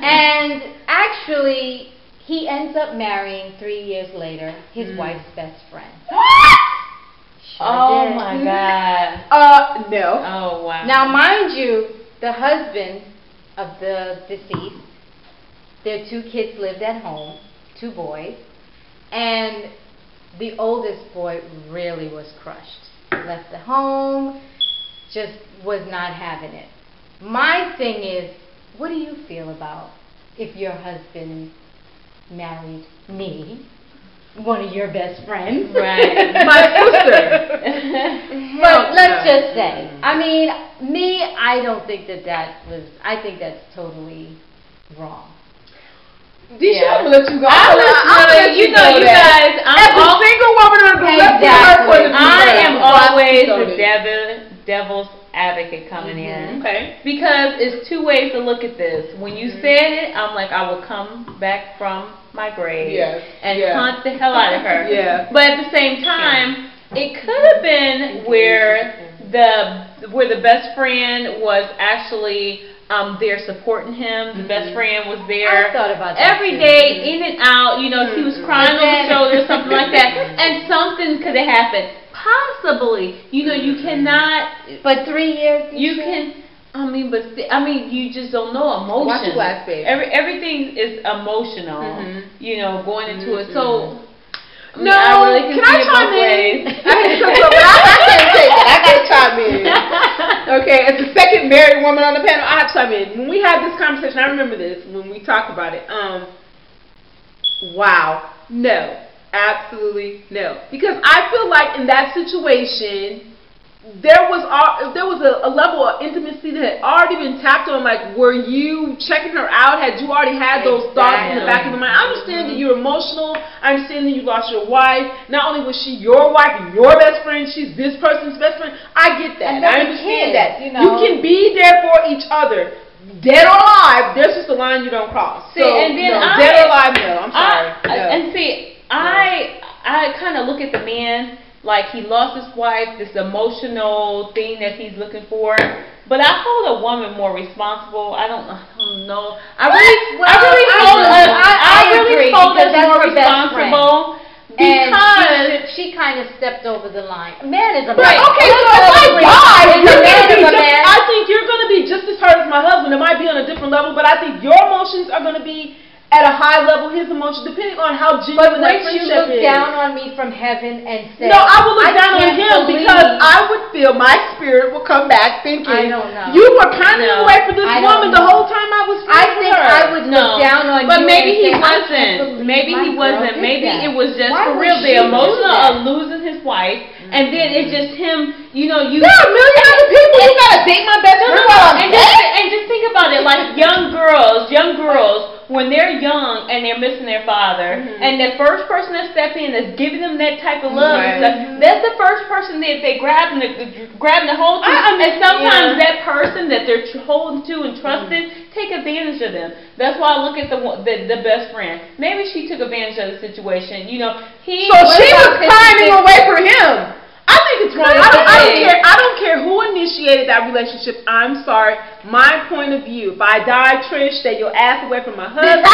And actually, he ends up marrying 3 years later his wife's best friend. Oh my God. No. Oh wow. Now, mind you, the husband of the deceased, their 2 kids lived at home, 2 boys, and the oldest boy really was crushed. Left the home, just was not having it. My thing is, what do you feel about if your husband married me, one of your best friends? Right. My sister. But let's just say, I mean, me, I don't think that was, I think that's totally wrong. Disha, I'm gonna let you go. I'm you guys, as a single woman on the left Exactly. I am always the devil's advocate coming in. Okay. Because it's 2 ways to look at this. When you said it, I'm like, I will come back from my grave and hunt the hell out of her. Yeah. But at the same time, it could have been where the best friend was actually there supporting him. The best friend was there I thought about that every too. day, in and out. You know, he was crying on the shoulder, something like that, and something could have happened. Possibly, you know, you cannot. But 3 years. You can. I mean, you just don't know emotion. Watch your glass, babe. Everything is emotional. You know, going into it. So. No, I really can I chime in? I can't take it. I gotta chime in. Okay, as the second married woman on the panel, I have to chime in. When we had this conversation, I remember this when we talked about it. Wow, no, absolutely no. Because I feel like in that situation, there was a level of intimacy that had already been tapped on. Like, were you checking her out? Had you already had those thoughts in the back of your mind? I understand that you're emotional. I understand that you lost your wife. Not only was she your wife and your best friend, she's this person's best friend. I get that. I understand that. You know, you can be there for each other. Dead or alive, there's just a line you don't cross. See, and then dead or alive, no. I'm sorry. And see, I kind of look at the man like he lost his wife, this emotional thing that he's looking for. But I hold a woman more responsible. I don't know. I really hold us more responsible because she kind of stepped over the line. A man is a man. Right. Okay, so if I die, I think you're going to be just as hurt as my husband. It might be on a different level, but I think your emotions are going to be at a high level, his emotions, depending on how genuine that friendship is. But would you look down on me from heaven and say, no, I would look down on him because I would feel my spirit will come back thinking, I don't know. You were pining away for this woman the whole time I was I think her. I would look down on but you. Maybe and he say, wasn't. Maybe he wasn't. Maybe it was just for real. The emotional of losing his wife, and then it's just him. You know, there are a million other people. You gotta date my best friend while I'm dead. And just think about it, like young girls. When they're young and they're missing their father, and the first person that steps in is giving them that type of love and stuff, that's the first person that they grab and the hold to. And sometimes that person that they're holding to and trusting take advantage of them. That's why I look at the best friend. Maybe she took advantage of the situation. You know, she was pining away for him. I think it's wrong. I don't care who initiated that relationship. I'm sorry. My point of view. If I die, Trish, stay your ass away from my husband.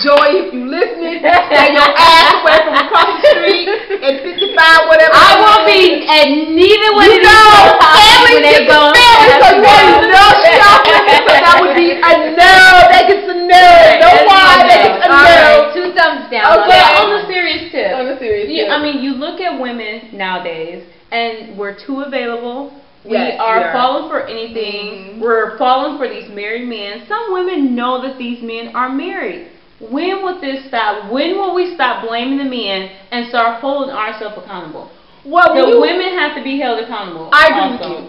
Joy, if you listening, stay your ass away from across the street at 55, whatever. I won't be at neither one of these family when they go. So that would be a no. That gets a no. No why. That gets a no. 2 thumbs down. Okay, on the serious tip. On the serious tip. I mean, you look at women nowadays, and we're too available. We are falling for anything. We're falling for these married men. Some women know that these men are married. When will this stop? When will we stop blaming the men and start holding ourselves accountable? Well, the women have to be held accountable. I agree with you.